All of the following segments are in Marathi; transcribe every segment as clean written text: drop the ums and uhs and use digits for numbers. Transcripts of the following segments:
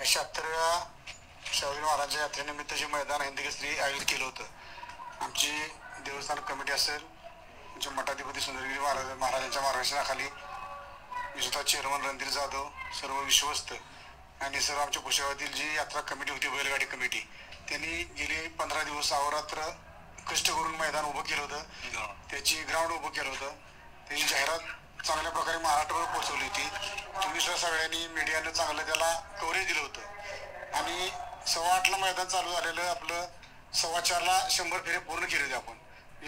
76व्या शाहू महाराजांच्या यात्रेनिमित्त जे मैदान हिंद केसरी आयोजित केलं होतं, आमची देवस्थान कमिटी असेल, आमचे मठाधिपती सुंदरगिरी महाराजांच्या मार्गदर्शनाखाली विशेषतः चेअरमन रणधीर जाधव, सर्व विश्वस्त आणि सर्व आमच्या कुशेगावातील जी यात्रा कमिटी होती, बैलगाडी कमिटी, त्यांनी गेली 15 दिवस अहोरात्र कष्ट करून मैदान उभं केलं होतं. त्याची ग्राउंड उभं केलं होतं. त्याची जाहिरात चांगल्या प्रकारे महाराष्ट्रावर पोहोचवली होती. तुम्ही सगळ्यांनी मीडियानं चांगलं त्याला कव्हरेज दिलं होतं आणि 8:15ला मैदान चालू झालेलं आपलं 4:15ला 100 फेरे पूर्ण केले होते आपण.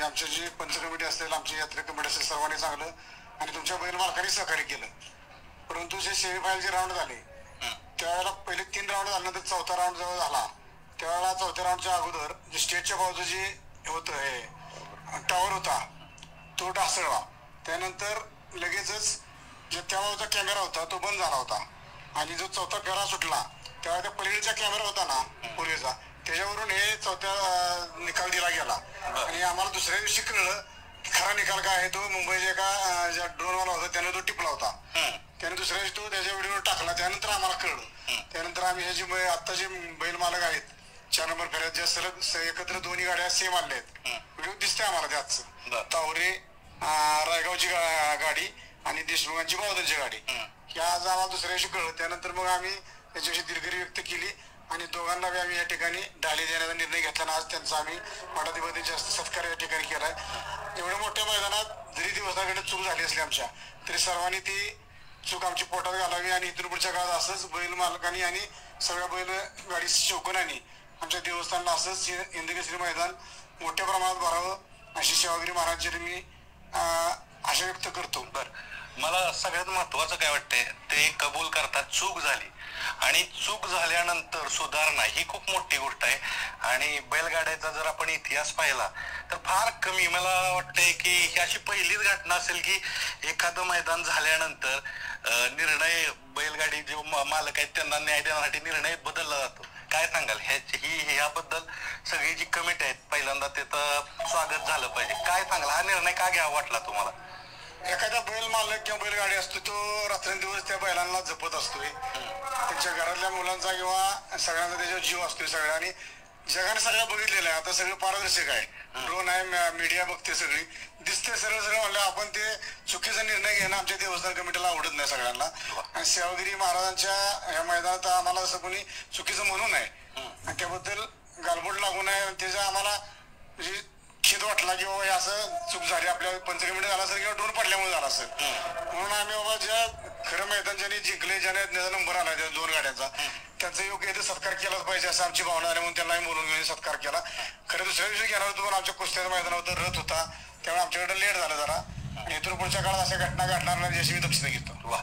आमच्या जी पंच कमिटी असेल, आमची यात्रा कमिटी असेल, सर्वांनी चांगलं आणि तुमच्या बैल मालकांनी सहकार्य केलं. परंतु जे सेमीफायनलचे राऊंड झाले त्यावेळेला पहिले 3 राऊंड झाल्यानंतर 4था राऊंड जेव्हा झाला त्यावेळेला 4थ्या राऊंडच्या अगोदर जे स्टेजच्या बाजूचं जे होतं हे टॉवर होता तो ढासळला. त्यानंतर लगेचच जो त्या बाजूचा कॅमेरा होता तो बंद झाला होता आणि जो 4था फेरा सुटला तेव्हा त्या पलीकडचा कॅमेरा होता ना पूर्वीचा, त्याच्यावरून हे 4था निकाल दिला गेला आणि आम्हाला दुसऱ्या दिवशी कळलं खरा निकाल काय आहे. तो मुंबईच्या एका ज्या ड्रोनवाला होता त्याने तो टिपला होता. त्याने दुसऱ्या दिवशी तो त्याच्या व्हिडिओ टाकला. त्यानंतर आम्हाला कळलं. त्यानंतर आम्ही हे जे आता जे बैल मालक आहेत 4 नंबर फेऱ्यात ज्या सलग एकत्र दोन्ही गाड्या सेम आल्या आहेत, व्हिडिओ दिसते आम्हाला त्याच तावरे रायगावची गाडी आणि देशमुखांची बावधनची गाडी, ही आज आम्हाला दुसऱ्या दिवशी कळलं. त्यानंतर मग आम्ही त्याच्याविषयी दिलगिरी व्यक्त केली आणि दोघांना बी आम्ही या ठिकाणी ढाली देण्याचा निर्णय घेतला आणि आज त्यांचा आम्ही मठाधिपती जास्त सत्कार या ठिकाणी केलाय. एवढ्या मोठ्या मैदानात जरी दिवसाकडे चूक झाली असली आमच्या, तरी सर्वांनी ती चूक आमची पोटात घालावी आणि इथून पुढच्या काळात असंच बैल मालकांनी आणि सगळ्या बैल गाडी शौकनांनी आमच्या देवस्थानला असंच हिंद केसरी मैदान मोठ्या प्रमाणात भरावं अशी सेवागिरी महाराजांची मी आशा व्यक्त करतो. मला सगळ्यात महत्वाचं काय वाटतंय ते कबूल करतात चूक झाली आणि चूक झाल्यानंतर सुधारणा ही खूप मोठी गोष्ट आहे. आणि बैलगाड्याचा जर आपण इतिहास पाहिला तर फार कमी, मला वाटतंय की ही अशी पहिलीच घटना असेल की एखादं मैदान झाल्यानंतर निर्णय बैलगाडी जे मालक आहेत त्यांना न्याय देण्यासाठी निर्णय बदलला जातो. काय सांगाल ह्याबद्दल? सगळी जी कमिटी आहेत पहिल्यांदा त्याचं स्वागत झालं पाहिजे. काय सांगाल, हा निर्णय का घ्यावा वाटला तुम्हाला? एखादा बैल मालक किंवा बैलगाडी असतो तो रात्रंदिवस त्या बैलांना जपत असतोय. त्यांच्या घरातल्या मुलांचा किंवा सगळ्यांचा त्याच्यावर जीव असतोय सगळ्या आणि जगाने सगळं बघितलेलं आहे. आता सगळं पारदर्शक आहे, ड्रोन आहे, मीडिया बघते, सगळी दिसते सरळ सरळ. म्हणलं आपण ते चुकीचा निर्णय घेणं आमच्या देवस्थान कमिटीला आवडत नाही सगळ्यांना. आणि सेवागिरी महाराजांच्या ह्या मैदानात आम्हाला असं कोणी चुकीचं म्हणू नये आणि त्याबद्दल गालबोट लागू नये. त्याचा आम्हाला म्हणजे खेद वाटला की बाबा असं चूक झाली आपल्या पंचकमिटी झाला असेल किंवा ड्रोन पडल्यामुळे झाला असेल. म्हणून आम्ही बाबा ज्या खरं मैदान ज्यांनी जिंकले, ज्याने त्याचा नंबर आला त्या 2 गाड्यांचा, त्यांचा योग्य इथे सत्कार केलाच पाहिजे असं आमची भावना आहे. म्हणून त्यांनाही बोलून घेऊन सत्कार केला. खरं दुसऱ्या दिवशी घेणार होतो पण आमच्या कुस्त्याच्या मैदानावर रथ होता त्यामुळे आमच्याकडे लेट झालं जरा. आणि इथून पुढच्या काळात अशा घटना घडणार नाही याची मी दक्षता घेतो.